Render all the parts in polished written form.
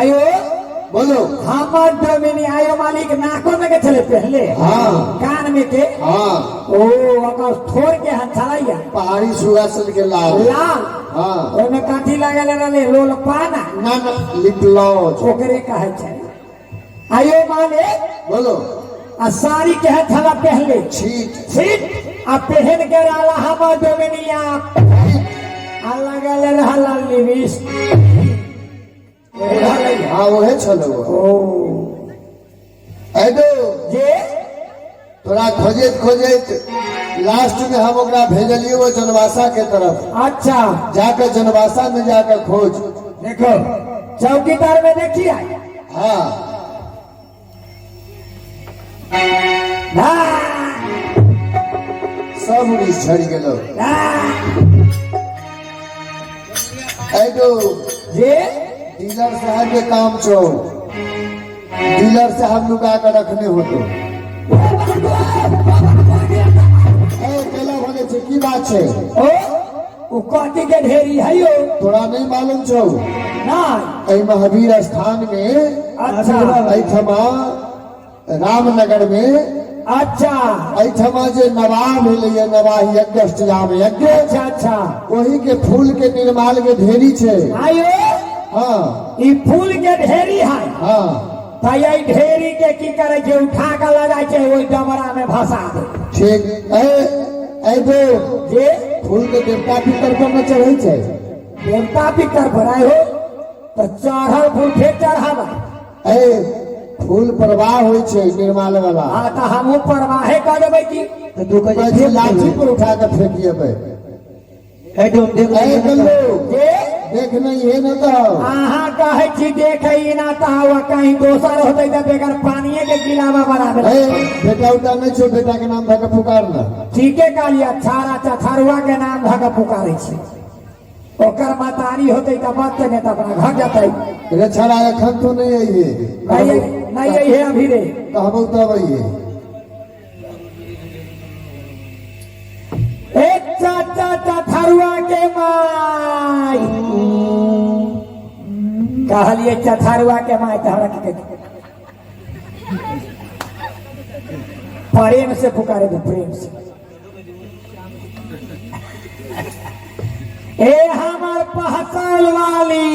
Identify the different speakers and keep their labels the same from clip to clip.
Speaker 1: आयो
Speaker 2: बोलो।
Speaker 1: हमर डोमिनी आयो मालिक नाको में के चले पहले
Speaker 2: हाँ
Speaker 1: कान में के
Speaker 2: हाँ
Speaker 1: ओ ओकर थोड़ के हथड़ैया
Speaker 2: पहाड़ी सुहासन के लाल
Speaker 1: लाल
Speaker 2: हाँ
Speaker 1: ओमे काठी लागल रहले लोल पाना
Speaker 2: ना ना लिपलौज
Speaker 1: ओकरे कहे छै आयो मालिक
Speaker 2: बोलो।
Speaker 1: आ साड़ी के हथड़ा पहले
Speaker 2: छीट
Speaker 1: सीट आ पहन के रहला हमर डोमिनिया आ लगल रहला लिपस्टिक
Speaker 2: हाँ वहे चलो
Speaker 1: ओ
Speaker 2: ऐदो
Speaker 1: जे
Speaker 2: तोरा खोजत खोजत लास्ट में हम ओकरा भेजलिए वो जनवासा के तरफ।
Speaker 1: अच्छा
Speaker 2: जाकर जनवासा में जाकर खोज।
Speaker 1: देखो चौकीदार में देखिए
Speaker 2: हाँ सब उड़ीस झड़ गेलो। ऐदो
Speaker 1: जे
Speaker 2: डीलर साहब के काम छो। डीलर साहब लुका कर रखने हो तो केला भले छे की बात छे
Speaker 1: ओ काटी के ढेरी है यो
Speaker 2: तोरा नहीं मालूम छो।
Speaker 1: ना
Speaker 2: ऐ महावीर स्थान में
Speaker 1: अच्छा
Speaker 2: ऐठमा रामनगर में
Speaker 1: अच्छा
Speaker 2: ऐठमा जे नवाब है नवाही अगस्त्याम यज्ञ
Speaker 1: अच्छा अच्छा
Speaker 2: वही के फूल के निर्माल के ढेरी छे।
Speaker 1: आयो
Speaker 2: हाँ
Speaker 1: ई फूल के ढेरी है
Speaker 2: हाँ
Speaker 1: तो ये ढेरी के की करे छै उठा के लगा छै ओई डबरा में फंसा दे
Speaker 2: ठीक ऐ दो
Speaker 1: जे
Speaker 2: फूल के देवता पितर पर न चढ़े छे।
Speaker 1: देवता पितर भराय हो तो चढ़ल फूल फेर चढ़ावा
Speaker 2: ऐ फूल प्रवाह होय छे निर्माल वाला।
Speaker 1: हाँ तो हमू परवाहे कर देबै की
Speaker 2: तो तू कहे लाठी पर उठा के फेंकिए बे ऐ गल्लो
Speaker 1: जे
Speaker 2: देख नहीं है न तो
Speaker 1: अहाँ कहे छी देखे ना तो कहीं दोसर होते तो बेगर पानिये के गिलावा बना दे
Speaker 2: बेटा उटा नहीं छो। बेटा के नाम धके पुकारना
Speaker 1: ठीके कहलिए छाड़ा चथरुआ के नाम धके पुकारे छी ओकर मतारी होते तो बात ने तो अपना घर जाते
Speaker 2: रे छड़ा एखन तो नहीं है
Speaker 1: नहीं है अभी रे
Speaker 2: कहबो तब ये
Speaker 1: एक चाचा चथरुआ के माई कहलिए चथरुआ के माई तहरा के प्रेम से पुकारे दे प्रेम से ए हमार पहचान वाली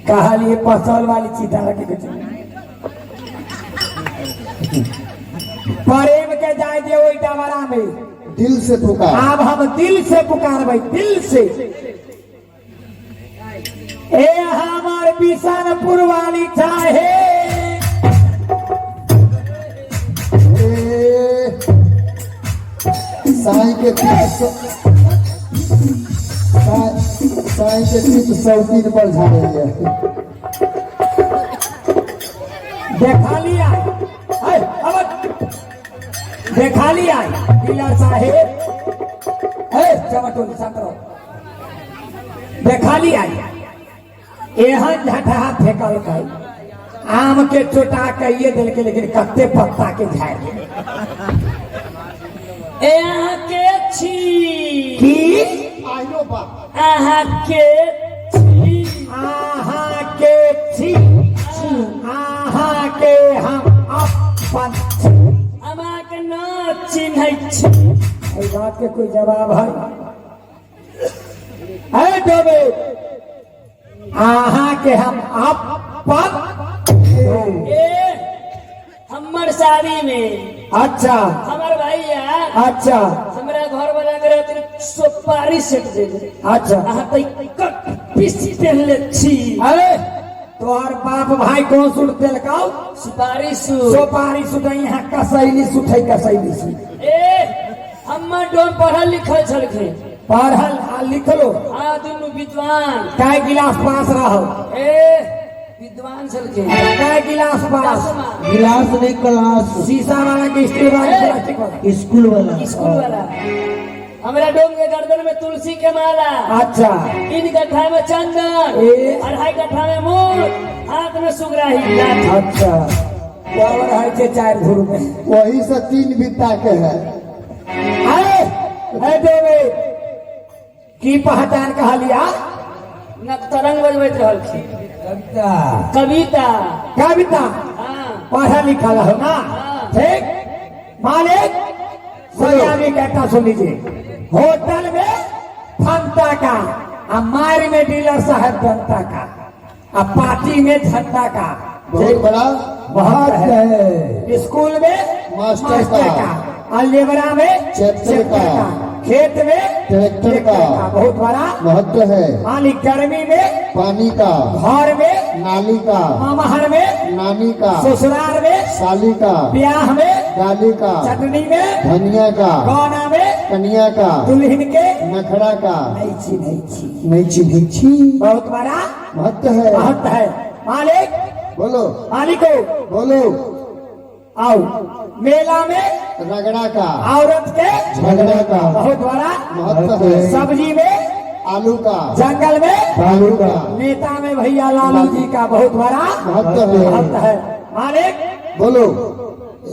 Speaker 1: कहलिए पहचान वाली चीता रखे प्रेम के जाए दे ओई डबरा में
Speaker 2: दिल से पुकार।
Speaker 1: अब हम दिल से पुकारबै दिल से ए हमार बिशनपुर वाली चाहे
Speaker 2: साई के तीत सौतीन पर झाड़े है।
Speaker 1: देखा लिया देखा लिया डीलर साहेब चमटोली संतरो देखा लिया एहन झटहा फेंकल के आम के चोटा के ये दिल के लेकिन कत्ते पत्ता के झाड़ गेले
Speaker 3: अहाँ के छी
Speaker 1: की
Speaker 2: आइलो बाप
Speaker 3: अहाँ के छी
Speaker 1: अहाँ के छी अहाँ के हम अपन छी
Speaker 3: अहाँ के न चिन्है छी
Speaker 1: इस बात के कोई जवाब है देवे अहाँ के हम अपन
Speaker 3: ए हमर शादी में
Speaker 1: अच्छा
Speaker 3: हमर भैया
Speaker 1: अच्छा
Speaker 3: हमरा घर वाला के रात सुपारी सेट दे
Speaker 1: अच्छा
Speaker 3: अहाँ त कट पीस पहले छी
Speaker 1: अरे तोहर बाप भाई कौन सुट देलकाउ
Speaker 3: सुपारी सु
Speaker 1: सोपारी सुट यहाँ कसैली सुठै कसैली सुट
Speaker 3: ए हमर डोम पढ़ल लिखल छलखे
Speaker 1: पढ़ल आ लिखलो
Speaker 3: हाँ दुनू विद्वान
Speaker 1: काय गिलास पास रहो
Speaker 3: ए विद्वान छलखे
Speaker 1: काय गिलास पास
Speaker 4: गिलास नहीं क्लास
Speaker 1: शीशा वाला के स्टील वाला प्लास्टिक वाला
Speaker 4: स्कूल वाला
Speaker 3: स्कूल वाला हमरा डोम के गर्दन में तुलसी के माला
Speaker 1: अच्छा
Speaker 3: 3 कट्ठा में चंदन
Speaker 1: ए।
Speaker 3: 2.5 कट्ठा में मूल हाथ में सुगराही लाठी
Speaker 1: अच्छा पावर है छे 4 धुर में
Speaker 2: वही से 3 बित्ता के है।
Speaker 1: अरे देवे की पहचान कहा लिया
Speaker 3: न तरंग बजबैत रहल छी कविता
Speaker 1: कविता
Speaker 3: हाँ
Speaker 1: पढ़ा लिखा हो ना
Speaker 3: हाँ।
Speaker 1: ठीक मालिक सोयाबी कहता सुन लीजिए होटल में फंता का मार में डीलर साहब जनता का पार्टी में झंडा का
Speaker 2: बहुत बड़ा
Speaker 1: बहुत है स्कूल में
Speaker 2: मास्टर का
Speaker 1: और लेबरा में
Speaker 2: चैप्टर का
Speaker 1: खेत में
Speaker 2: ट्रैक्टर का
Speaker 1: बहुत बड़ा
Speaker 2: महत्व है।
Speaker 1: मालिक गर्मी में
Speaker 2: पानी का
Speaker 1: घर में
Speaker 2: नाली का
Speaker 1: मामहर में
Speaker 2: नानी का
Speaker 1: ससुराल में
Speaker 2: साली का
Speaker 1: ब्याह में
Speaker 2: डाली का
Speaker 1: चटनी में
Speaker 2: धनिया का
Speaker 1: गौना में
Speaker 2: कन्या का
Speaker 1: दुल्हन के
Speaker 2: नखड़ा का
Speaker 1: नहीं छी बहुत बड़ा
Speaker 2: महत्व है।
Speaker 1: महत्व है मालिक
Speaker 2: बोलो
Speaker 1: मालिको
Speaker 2: बोलो
Speaker 1: आओ मेला में
Speaker 2: रगड़ा का
Speaker 1: औरत के
Speaker 2: झगड़ा का
Speaker 1: बहुत बड़ा
Speaker 2: महत्व है।
Speaker 1: सब्जी में
Speaker 2: आलू का
Speaker 1: जंगल में
Speaker 2: बालू का
Speaker 1: नेता में भैया लालू जी का बहुत बड़ा
Speaker 2: महत्व है।
Speaker 1: महत्व है मालिक
Speaker 2: बोलो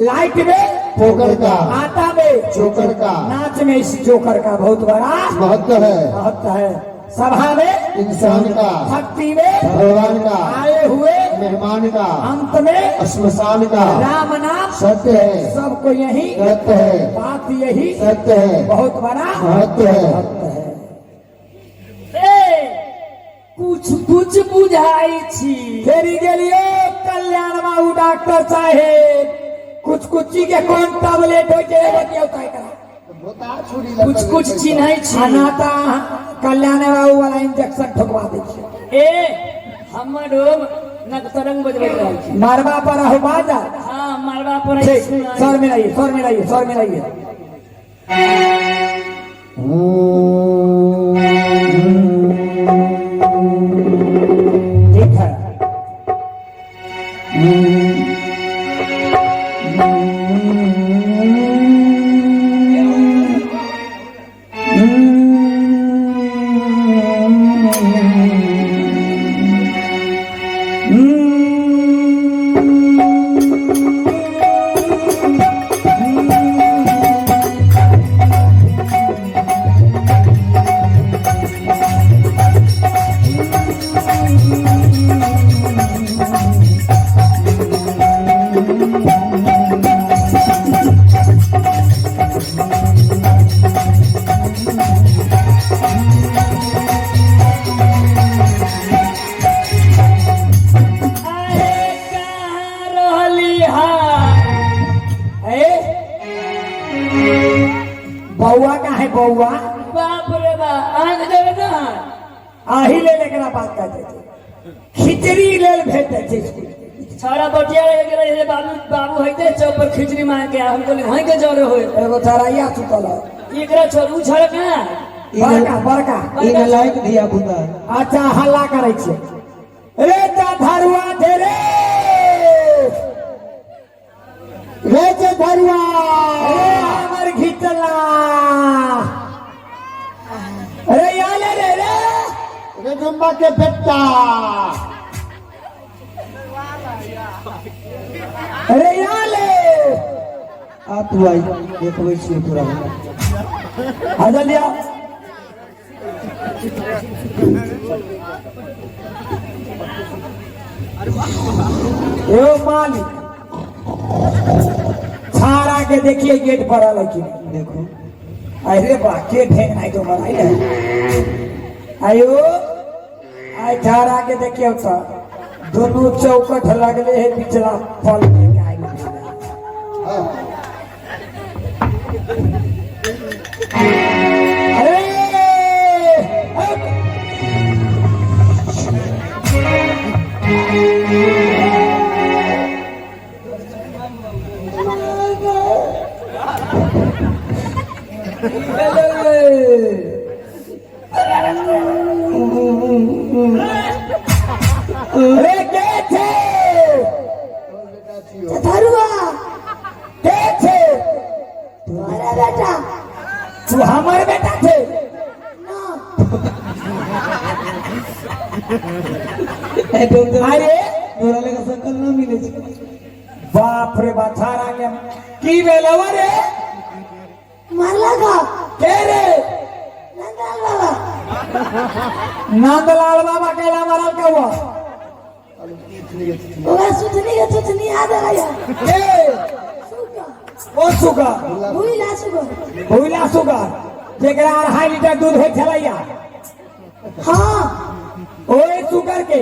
Speaker 1: लाइट में
Speaker 2: पोकर का
Speaker 1: आटा में
Speaker 2: चोकर का
Speaker 1: नाच में इस जोकर का बहुत बड़ा
Speaker 2: महत्व है।
Speaker 1: महत्व है सभा में
Speaker 2: इंसान का
Speaker 1: भक्ति में
Speaker 2: भगवान का
Speaker 1: आए हुए
Speaker 2: मेहमान का
Speaker 1: अंत में
Speaker 2: श्मशान का
Speaker 1: राम नाम
Speaker 2: सत्य है।
Speaker 1: सबको यही
Speaker 2: सत्य है।
Speaker 1: बात यही
Speaker 2: सत्य है।
Speaker 1: बहुत बड़ा
Speaker 2: महत्व है।
Speaker 3: ए, कुछ कुछ बुझाई छी
Speaker 1: फेरी गेलियो कल्याण बाबू डॉक्टर साहेब कुछ कुची के कौन टैबलेट होय के बतियो काय करा
Speaker 3: कुछ कुछ चिन्है छी
Speaker 1: अनाता कल्याण बाबू वाला इंजेक्शन ठोकवा दै छै
Speaker 3: ए हमर रोग नक तरंग बजबैत रहल छी
Speaker 1: मारवा पर हो बाजा
Speaker 3: हाँ मारवा पर
Speaker 1: ठीक स्वर मिलाइए स्वर मिलाइए स्वर मिलाइए ठीक है बउआ का है बउआ
Speaker 3: बाप रे बाप आंख देवे ना
Speaker 1: आही ले लेकरा बात कहते थे खिचड़ी ले भेजते थे स्कूल
Speaker 3: सारा बटिया रह गेले रे बाबू बाबू होइते चौक पर खिचड़ी मांग के हम कहले वहीं के जरे होए
Speaker 1: एगो थराइया सुतल है
Speaker 3: एकरा छोरू छड़ का
Speaker 1: बड़का बड़का
Speaker 4: इन लायक दिया पुता
Speaker 1: अच्छा हल्ला करे छे रे ता धरुआ दे रे रे धरुआ रे हमर घिचला अरे याले रे रे
Speaker 2: रे डुम्बा के बेटा
Speaker 1: अरे याले
Speaker 4: आप तू आई देखबै छी पूरा
Speaker 1: आ जल्दी आओ यो मालिक छाड़ा के देखिए गेट पर लेकिन
Speaker 4: देखो
Speaker 1: अरे बा के ढेंग नहीं तो बनाई है आयो आई छाड़ा के देखिए तो दोनों चौकट लगले है पिछला फल में गाय अरे अरे के थे धरुआ के थे तुम्हारा बेटा तू हमारे बेटा थे
Speaker 4: ए डॉक्टर
Speaker 1: अरे
Speaker 4: तोरा लेका सकल ना मिले छै
Speaker 1: बाप रे बाछारा के की बेलवा रे
Speaker 5: मारला का
Speaker 1: के रे
Speaker 5: नंदलाल बाबा
Speaker 1: नंदलाल बाबा कैला मारल का हुआ
Speaker 5: ओए सुथनी के सुथनी याद आ गया
Speaker 1: ओ सुगर
Speaker 5: भूला सुगर
Speaker 1: जेकरा 2.5 लीटर दूध हो छलैया
Speaker 5: हाँ
Speaker 1: ओए सुगर के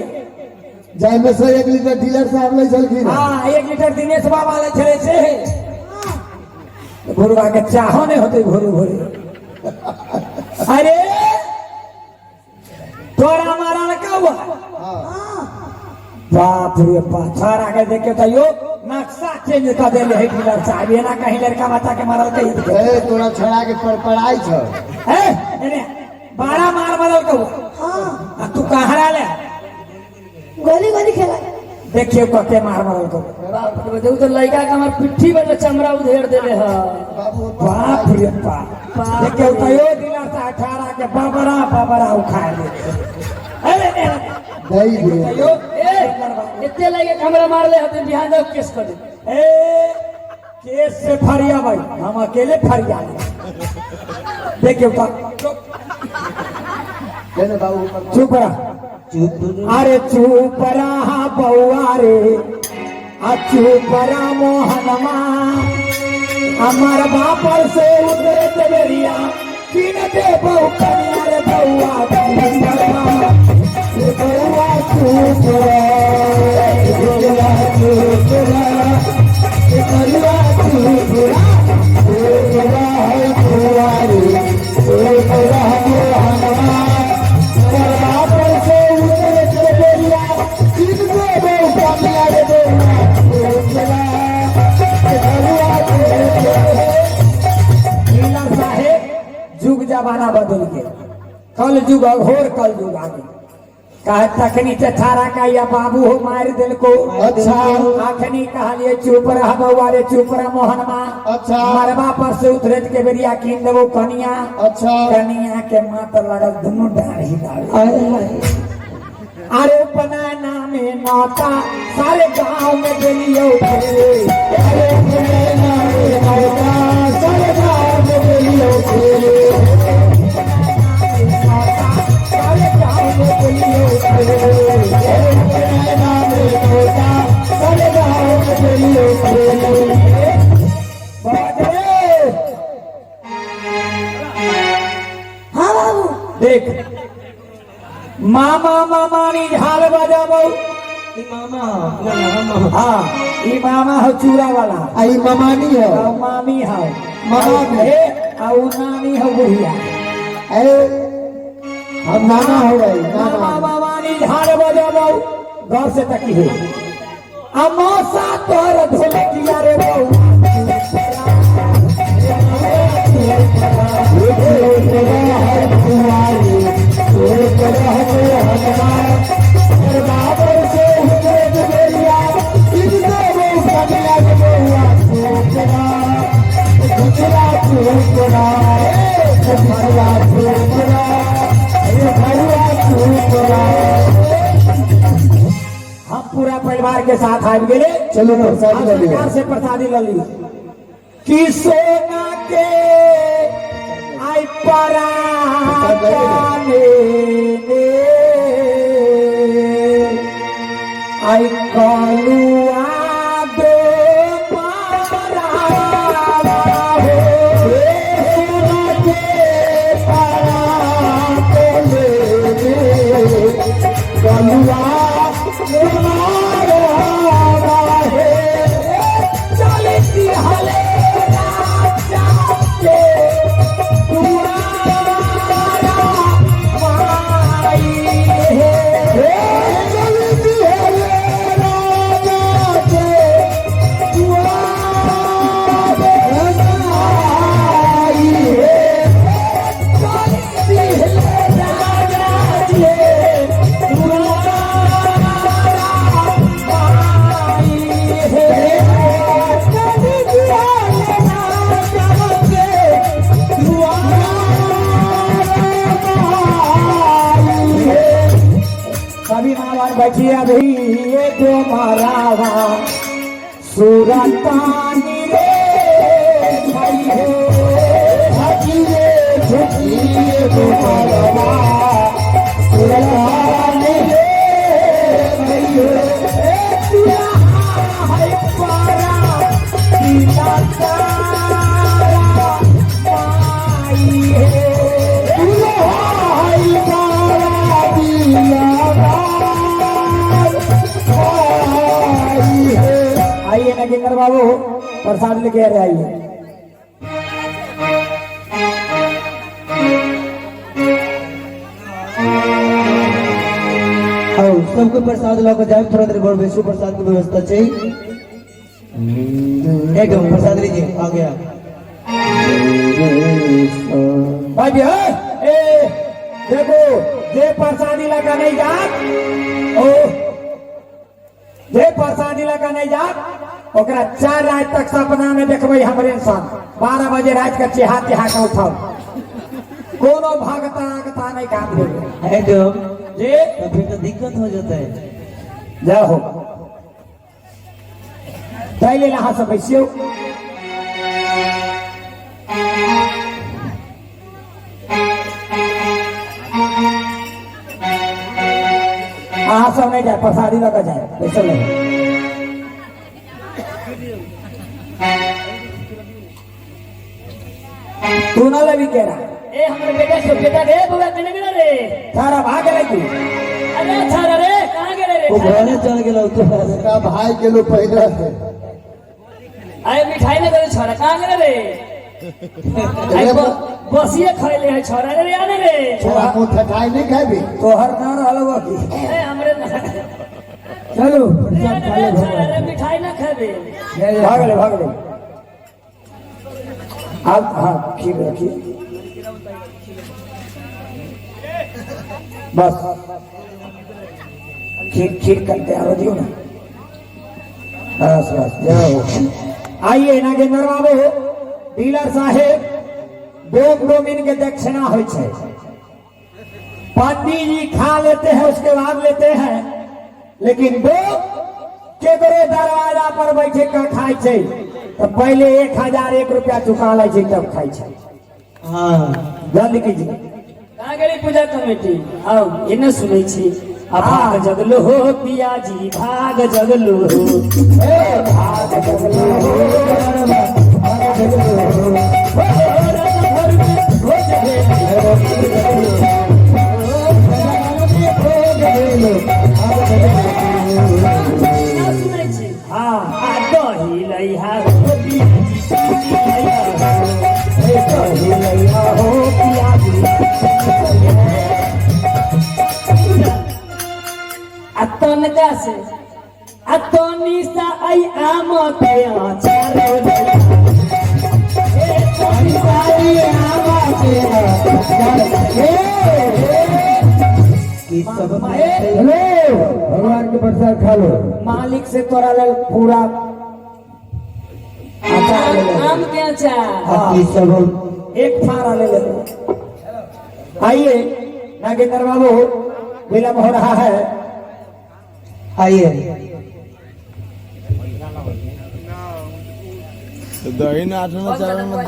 Speaker 2: जाइमे से 1 लीटर डीलर साहब ले चलखिन
Speaker 1: हाँ 1 लीटर दिनेश बाबा ले छले से भोरवा के चाहो नहीं होते भोरे भोरे अरे तोरा मारल का हुआ बाप रे बाप छोरा के देखे तो यो नक्शा चेंज कर देले है डीलर साहब ये ना कहीं लड़का बच्चा के मारल कहीं
Speaker 2: ए तोरा छोड़ा के पढ़ाई छ
Speaker 1: है एने बड़ा मारल का हुआ
Speaker 5: हाँ
Speaker 1: तू कहाँ ले
Speaker 5: गोली गोली खेला
Speaker 1: देखियो कके मारल को
Speaker 3: बाप रे देखो तो लड़का के हमार पिट्ठी पर चमड़ा उधेड़ देले है
Speaker 1: बाप रे बाप देखियो तो यो डीलर साहब छोरा के बाबरा उखा ले अरे
Speaker 2: दई दे
Speaker 1: यो
Speaker 3: इतने लगे हमरा मार ले हते बिहान दो केस कर दे
Speaker 1: ए केस से फरिया भाई हम अकेले फरिया ले देखियो का
Speaker 2: कहने बाबू
Speaker 1: चुप रहा अरे चुप रहा बउआ रे आ चुप रहा मोहनमा हमार बापर से उतरे देवरिया किन दे बहु कनिया रे बउआ बउआ चुप रहा चुप रहा बउआ चुप रहा बउआ रे चुप रहा मोहनमा जुग जमाना बदल गया कल जुग घोर कल जुग आगे कहा तखनी चठारा का या बाबू हो मार दिल को
Speaker 2: अच्छा।
Speaker 1: आखनी कहा चुप रहा बउआ रे चुप रहा मोहनमा
Speaker 2: अच्छा।
Speaker 1: मरबा पर से उतरे के बेरिया कीन देवो कनिया
Speaker 2: अच्छा।
Speaker 1: कनिया के मात लगल दुनू डार ही अरे बनाना में नाता सारे गांव में गलियो अरे बनाना में नाता सारे गांव में गलियो सारे गांव में गलियो बनाना में नाता सारे गांव में गलियो
Speaker 5: हाँ बाबू
Speaker 1: देख मामा मामानी झाल बजाबो हाँ ई मामा हो चूड़ा वाला
Speaker 2: आई ममानी है
Speaker 1: और मामी हो
Speaker 2: मामी।
Speaker 1: और नानी हो बुढ़िया
Speaker 2: ए हम नाना हो गए
Speaker 1: मामा
Speaker 2: नाना
Speaker 1: मामानी झाल बजाबो गौर से तकी हो अमोसा तोर ढोलकिया रे हम पूरा परिवार के साथ आ गए
Speaker 2: चलो प्रसाद ले लिया
Speaker 1: सरकार से प्रसादी ले ली कि सोना के आई परा आई कलुआ दो पारा हो सोना के परा कलुआ कभी मारवाड़ बैठिए अभी ये जो मारावा सुरतानी रे भाई हो झुकिए आइए नागेंद्र बाबू प्रसाद लेके आ रहे आइए।
Speaker 4: आओ सबको प्रसाद ला जाए, थोड़ा देर बाद वैसे प्रसाद की व्यवस्था चाहिए। एकदम प्रसाद लीजिए, आ गया।
Speaker 1: भाई देखो जे प्रसादी लगा नहीं जात ओ जे प्रसादी लगा नहीं जात ओकरा 4 रात तक सपना में देखबे हमरे इंसान 12 बजे रात का चिहा चिहा के उठाओ कोनो भागता आगता नहीं काम देवे
Speaker 4: एकदम
Speaker 1: जे
Speaker 4: तो फिर तो दिक्कत हो जाता है।
Speaker 1: जाओ पहले यहाँ से बैसियो। हाँ सब नहीं जाए प्रसादी लगा जाए वैसे लगे। तू ना लगी कह रहा
Speaker 3: ए हमारे बेटा सो बेटा रे बुआ कने गेले रे
Speaker 1: सारा भाग रहे तू
Speaker 3: अरे छारा रे कहां गेले रे
Speaker 4: वो घरे चल गेलो तो
Speaker 2: बेटा भाई के लोग पहले थे
Speaker 3: आए मिठाई ना दे छारा कहां गेले रे आई बसिए खइले है छारा रे आने रे
Speaker 2: छोरा को ठठाई नहीं खाबी
Speaker 1: तो हर ना रहलो की
Speaker 3: ए हमरे
Speaker 1: चलो
Speaker 3: रे मिठाई ना खाबे
Speaker 1: भाग ले अब हाँ खीर रखिए बस खीर करते आ दियो ना बस बस जाओ। आइए नागेंद्र बाबू डीलर साहेब 2 दिन के दक्षिणा हो पंडित जी खा लेते हैं उसके बाद लेते हैं लेकिन केकरो दरवाजा पर बैठे का खाई छे तो पहले 1001 रुपया चुका लै छे तब खाई छे।
Speaker 4: हाँ
Speaker 1: जल्दी कीजिए
Speaker 3: कहां गेली पूजा कमेटी आओ इने सुनै छी आ भाग जगलो हो पिया जी भाग जगलो हो
Speaker 1: ए भाग जगलो हो भाग जगलो
Speaker 3: सुनै छी हां आ दही लइहा हो पिया जी
Speaker 1: लैया हो पिया जी
Speaker 3: तनका से तनी सा आई आम के आचार तनी सा आई आम के
Speaker 4: इस सब
Speaker 1: हेलो भगवान के प्रसाद खा लो मालिक से तोरा ले पूरा अचार ले ले
Speaker 3: आम के आचार
Speaker 4: इस सब
Speaker 1: एक फारा ले ले आइए नागेंद्र बाबू विलम्ब हो रहा है
Speaker 4: आइए
Speaker 6: दही ना 8 में 4 में